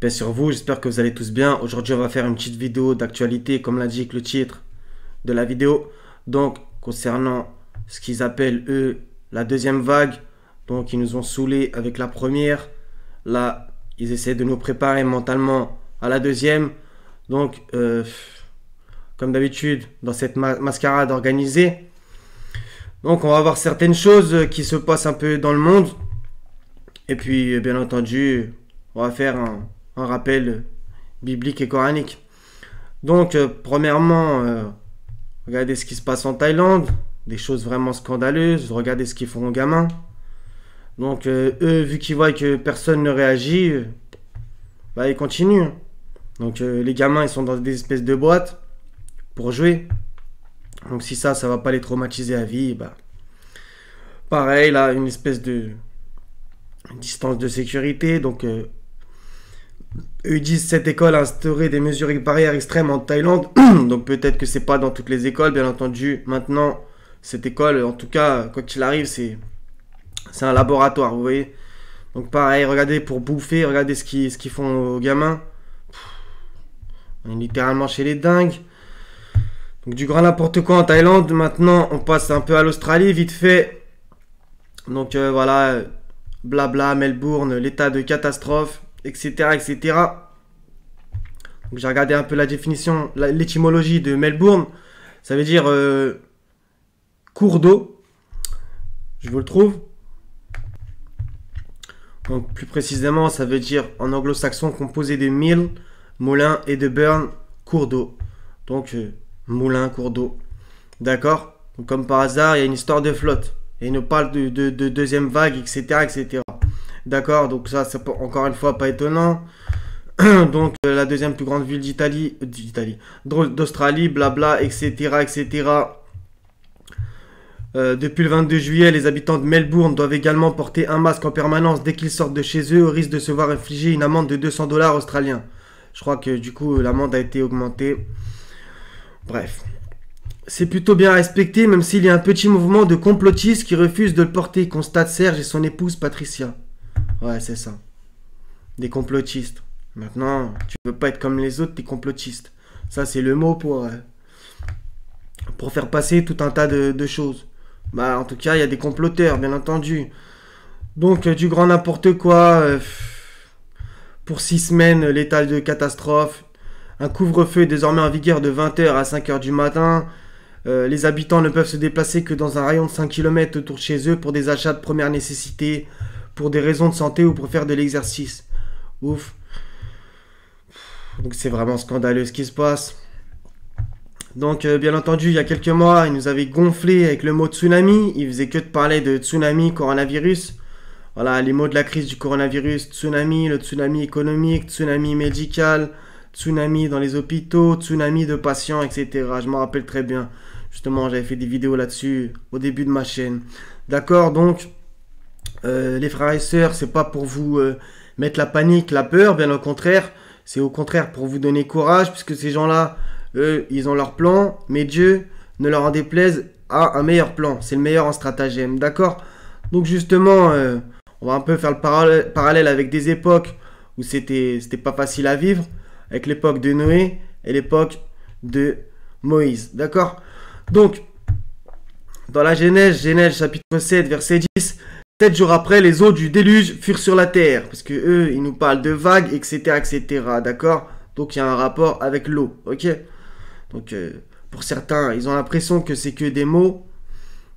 paix sur vous, j'espère que vous allez tous bien. Aujourd'hui, on va faire une petite vidéo d'actualité, comme l'indique le titre de la vidéo. Donc, concernant ce qu'ils appellent, eux, la deuxième vague. Donc, ils nous ont saoulés avec la première. Là, ils essaient de nous préparer mentalement à la deuxième. Donc, comme d'habitude, dans cette mascarade organisée. Donc, on va voir certaines choses qui se passent un peu dans le monde. Et puis, bien entendu, on va faire un rappel biblique et coranique. Donc, premièrement, regardez ce qui se passe en Thaïlande. Des choses vraiment scandaleuses. Regardez ce qu'ils font aux gamins. Donc, eux, vu qu'ils voient que personne ne réagit, bah, ils continuent. Donc, les gamins, ils sont dans des espèces de boîtes pour jouer. Donc, si ça va pas les traumatiser à vie, bah, pareil, là, une espèce de distance de sécurité. Donc, eux disent cette école a instauré des mesures barrières extrêmes en Thaïlande. Donc, peut-être que c'est pas dans toutes les écoles, bien entendu. Maintenant, cette école, en tout cas, quoi qu'il arrive, c'est un laboratoire, vous voyez. Donc, pareil, regardez pour bouffer, regardez ce qu'ils font aux gamins. On est littéralement chez les dingues. Donc, du grand n'importe quoi en Thaïlande. Maintenant, on passe un peu à l'Australie, vite fait. Donc, voilà, blabla, Melbourne, l'état de catastrophe, etc., etc. Donc, j'ai regardé un peu la définition, l'étymologie de Melbourne. Ça veut dire cours d'eau. Je vous le trouve. Donc, plus précisément, ça veut dire en anglo-saxon composé de mill, moulin, et de burn, cours d'eau. Donc, moulin, cours d'eau. D'accord? Donc, comme par hasard, il y a une histoire de flotte. Et il nous parle de deuxième vague, etc., etc. D'accord? Donc, ça, c'est encore une fois pas étonnant. Donc, la deuxième plus grande ville d'Australie, blabla, etc., etc. Depuis le 22 juillet, les habitants de Melbourne doivent également porter un masque en permanence dès qu'ils sortent de chez eux, au risque de se voir infliger une amende de 200 $ australiens. Je crois que du coup, l'amende a été augmentée. Bref. C'est plutôt bien respecté, même s'il y a un petit mouvement de complotistes qui refusent de le porter, constate Serge et son épouse Patricia. Ouais, c'est ça. Des complotistes. Maintenant, tu veux pas être comme les autres, t'es complotiste. Ça, c'est le mot pour faire passer tout un tas de choses. Bah, en tout cas, il y a des comploteurs, bien entendu. Donc, du grand n'importe quoi. Pour 6 semaines, l'état de catastrophe. Un couvre-feu est désormais en vigueur de 20 h à 5 h du matin. Les habitants ne peuvent se déplacer que dans un rayon de 5 km autour de chez eux pour des achats de première nécessité, pour des raisons de santé ou pour faire de l'exercice. Ouf. Donc, c'est vraiment scandaleux ce qui se passe. Donc, bien entendu, il y a quelques mois, ils nous avaient gonflé avec le mot tsunami. Ils faisaient que de parler de tsunami, coronavirus. Voilà, les mots de la crise du coronavirus. Tsunami, le tsunami économique, tsunami médical, tsunami dans les hôpitaux, tsunami de patients, etc. Je m'en rappelle très bien. Justement, j'avais fait des vidéos là-dessus au début de ma chaîne. D'accord, donc, les frères et sœurs, c'est pas pour vous mettre la panique, la peur, bien au contraire. C'est au contraire pour vous donner courage, puisque ces gens-là, eux, ils ont leur plan, mais Dieu, ne leur en déplaise, a un meilleur plan. C'est le meilleur en stratagème, d'accord? Donc justement, on va un peu faire le parallèle avec des époques où c'était pas facile à vivre, avec l'époque de Noé et l'époque de Moïse, d'accord? Donc, dans la Genèse chapitre 7, verset 10, 7 jours après, les eaux du déluge furent sur la terre, parce que eux, ils nous parlent de vagues, etc., etc., d'accord? Donc, il y a un rapport avec l'eau, ok? Donc, pour certains, ils ont l'impression que c'est que des mots.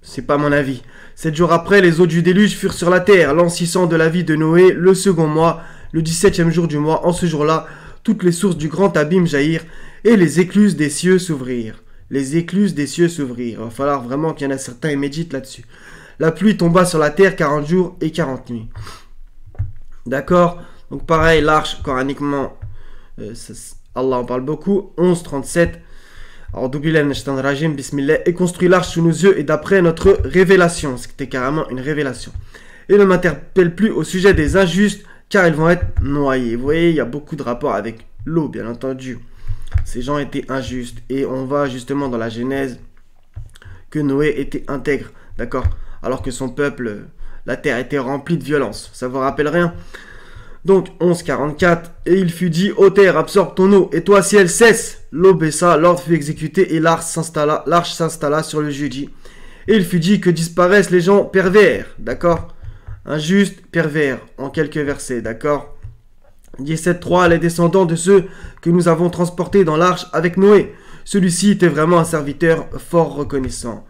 C'est pas mon avis. 7 jours après, les eaux du déluge furent sur la terre, l'an 600 de la vie de Noé, le second mois, le 17e jour du mois. En ce jour-là, toutes les sources du grand abîme jaillirent, et les écluses des cieux s'ouvrirent. Les écluses des cieux s'ouvrirent. Il va falloir vraiment qu'il y en a certains qui méditent là-dessus. La pluie tomba sur la terre 40 jours et 40 nuits. D'accord? Donc pareil, l'arche, coraniquement, Allah en parle beaucoup. 11:37. Et construit l'arche sous nos yeux et d'après notre révélation. C'était carrément une révélation. Et ne m'interpelle plus au sujet des injustes, car ils vont être noyés. Vous voyez, il y a beaucoup de rapports avec l'eau, bien entendu. Ces gens étaient injustes. Et on va justement dans la Genèse que Noé était intègre. D'accord? Alors que son peuple, la terre était remplie de violence. Ça vous rappelle rien? Donc 11:44, et il fut dit, ô terre, absorbe ton eau, et toi ciel, cesse. L'eau baissa, l'ordre fut exécuté, et l'arche s'installa sur le jeudi. Et il fut dit que disparaissent les gens pervers, d'accord? Injustes, pervers, en quelques versets, d'accord? 17:3, les descendants de ceux que nous avons transportés dans l'arche avec Noé. Celui-ci était vraiment un serviteur fort reconnaissant.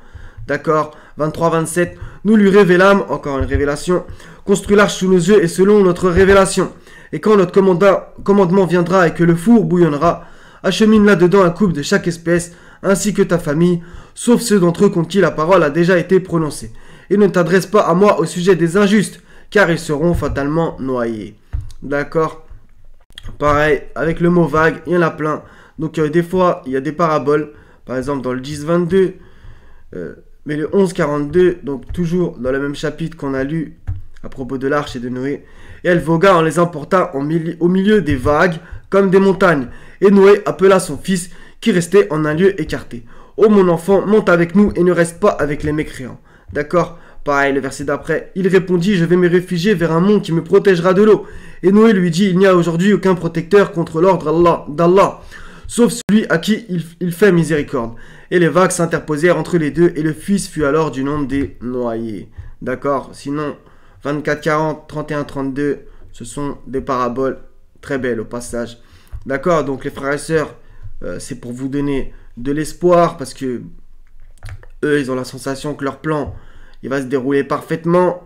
D'accord? 23-27, nous lui révélâmes, encore une révélation, construis l'arche sous nos yeux et selon notre révélation. Et quand notre commandement viendra et que le four bouillonnera, achemine là-dedans un couple de chaque espèce, ainsi que ta famille, sauf ceux d'entre eux contre qui la parole a déjà été prononcée. Et ne t'adresse pas à moi au sujet des injustes, car ils seront fatalement noyés. D'accord? Pareil, avec le mot vague, il y en a plein. Donc des fois, il y a des paraboles, par exemple dans le 10-22, mais le 11-42, donc toujours dans le même chapitre qu'on a lu à propos de l'arche et de Noé. Et elle vogua, on les emporta au milieu des vagues, comme des montagnes. Et Noé appela son fils, qui restait en un lieu écarté. Ô mon enfant, monte avec nous et ne reste pas avec les mécréants. D'accord? Pareil, le verset d'après. Il répondit, je vais me réfugier vers un mont qui me protégera de l'eau. Et Noé lui dit, il n'y a aujourd'hui aucun protecteur contre l'ordre d'Allah, sauf celui à qui il fait miséricorde. Et les vagues s'interposèrent entre les deux, et le fils fut alors du nombre des noyés. D'accord? Sinon, 24-40, 31-32, ce sont des paraboles très belles au passage. D'accord? Donc les frères et sœurs, c'est pour vous donner de l'espoir, parce que eux, ils ont la sensation que leur plan, il va se dérouler parfaitement,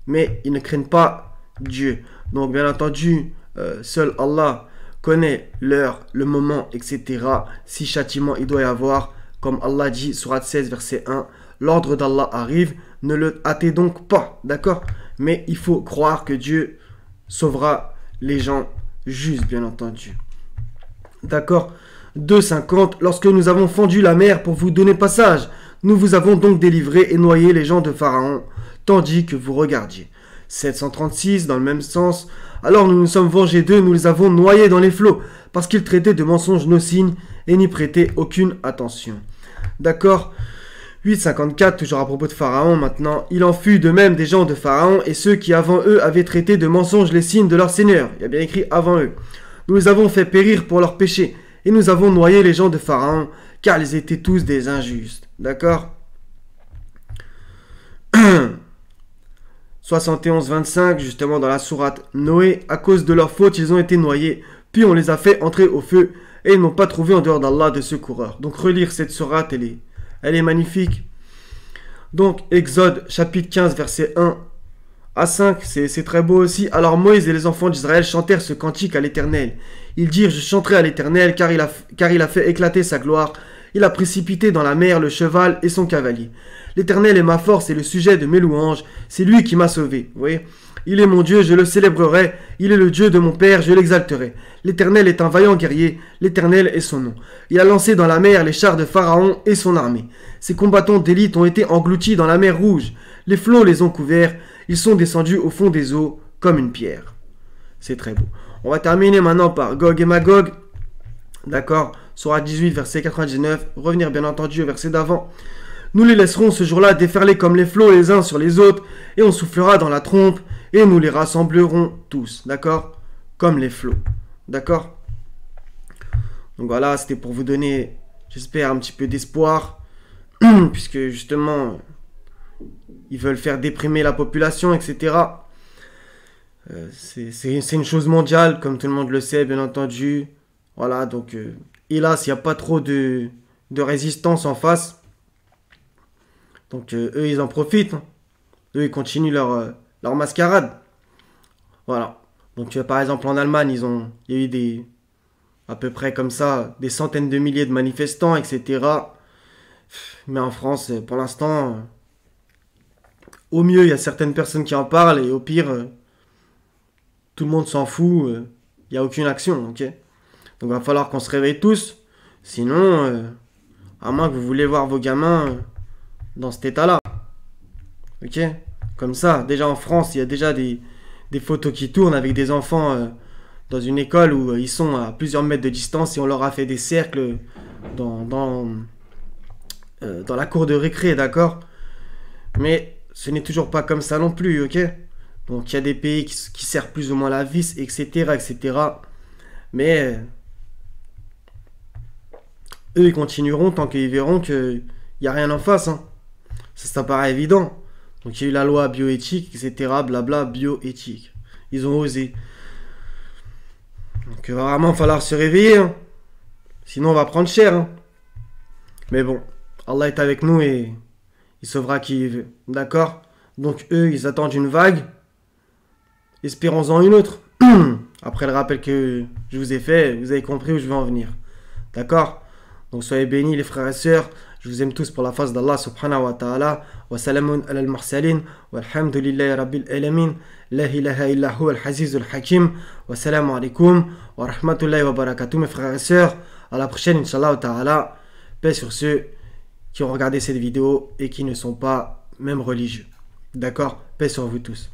mais ils ne craignent pas Dieu. Donc bien entendu, seul Allah connaît l'heure, le moment, etc. Si châtiment il doit y avoir, comme Allah dit, Sourate 16, verset 1, l'ordre d'Allah arrive, ne le hâtez donc pas, d'accord? Mais il faut croire que Dieu sauvera les gens justes, bien entendu. D'accord? 2:50, lorsque nous avons fendu la mer pour vous donner passage, nous vous avons donc délivré et noyé les gens de Pharaon, tandis que vous regardiez. 736, dans le même sens, alors nous nous sommes vengés d'eux, nous les avons noyés dans les flots, parce qu'ils traitaient de mensonges nos signes et n'y prêtaient aucune attention. D'accord? 8:54, toujours à propos de Pharaon maintenant, il en fut de même des gens de Pharaon et ceux qui avant eux avaient traité de mensonges les signes de leur Seigneur. Il y a bien écrit avant eux. Nous les avons fait périr pour leurs péchés et nous avons noyé les gens de Pharaon car ils étaient tous des injustes. D'accord? 71-25, justement dans la sourate Noé, à cause de leur faute, ils ont été noyés, puis on les a fait entrer au feu, et ils n'ont pas trouvé en dehors d'Allah de secoureur. Donc relire cette sourate, elle est magnifique. Donc Exode, chapitre 15, verset 1 à 5, c'est très beau aussi. Alors Moïse et les enfants d'Israël chantèrent ce cantique à l'Éternel. Ils dirent, je chanterai à l'Éternel, car il a fait éclater sa gloire. Il a précipité dans la mer le cheval et son cavalier. L'Éternel est ma force et le sujet de mes louanges. C'est lui qui m'a sauvé. Vous voyez? Il est mon Dieu, je le célébrerai. Il est le Dieu de mon Père, je l'exalterai. L'Éternel est un vaillant guerrier. L'Éternel est son nom. Il a lancé dans la mer les chars de Pharaon et son armée. Ses combattants d'élite ont été engloutis dans la mer Rouge. Les flots les ont couverts. Ils sont descendus au fond des eaux comme une pierre. C'est très beau. On va terminer maintenant par Gog et Magog. D'accord? Sourate 18, verset 99. Revenir bien entendu au verset d'avant. Nous les laisserons ce jour-là déferler comme les flots les uns sur les autres, et on soufflera dans la trompe, et nous les rassemblerons tous, d'accord? Comme les flots, d'accord? Donc voilà, c'était pour vous donner, j'espère, un petit peu d'espoir, puisque justement, ils veulent faire déprimer la population, etc. C'est une chose mondiale, comme tout le monde le sait, bien entendu. Voilà, donc, hélas, il n'y a pas trop de résistance en face. Donc eux, ils en profitent. Hein. Eux, ils continuent leur mascarade. Voilà. Donc par exemple, en Allemagne, il y a eu à peu près comme ça, des centaines de milliers de manifestants, etc. Mais en France, pour l'instant, au mieux, il y a certaines personnes qui en parlent, et au pire, tout le monde s'en fout. Il n'y a aucune action, ok? Donc il va falloir qu'on se réveille tous. Sinon, à moins que vous voulez voir vos gamins... dans cet état-là. Ok? Comme ça, déjà en France, il y a déjà des photos qui tournent avec des enfants dans une école où ils sont à plusieurs mètres de distance et on leur a fait des cercles dans la cour de récré, d'accord? Mais ce n'est toujours pas comme ça non plus, ok? Donc il y a des pays qui serrent plus ou moins la vis, etc. etc. Mais eux, ils continueront tant qu'ils verront qu'il n'y a rien en face. Hein. Ça paraît évident. Donc il y a eu la loi bioéthique, etc. Blabla, bioéthique. Ils ont osé. Donc vraiment, il va falloir se réveiller. Hein. Sinon, on va prendre cher. Hein. Mais bon, Allah est avec nous et il sauvera qui il veut. D'accord? Donc eux, ils attendent une vague. Espérons-en une autre. Après le rappel que je vous ai fait, vous avez compris où je veux en venir. D'accord? Donc soyez bénis les frères et sœurs. Je vous aime tous pour la face d'Allah subhanahu wa ta'ala. Wa salamun ala al-mursalin. Walhamdulillahi rabbil alamin. La ilaha illa huwa al-aziz al-hakim. Wa salamu alaikum. Wa rahmatullahi wa barakatuh mes frères et sœurs. À la prochaine inshallah ta'ala. Paix sur ceux qui ont regardé cette vidéo et qui ne sont pas même religieux. D'accord? Paix sur vous tous.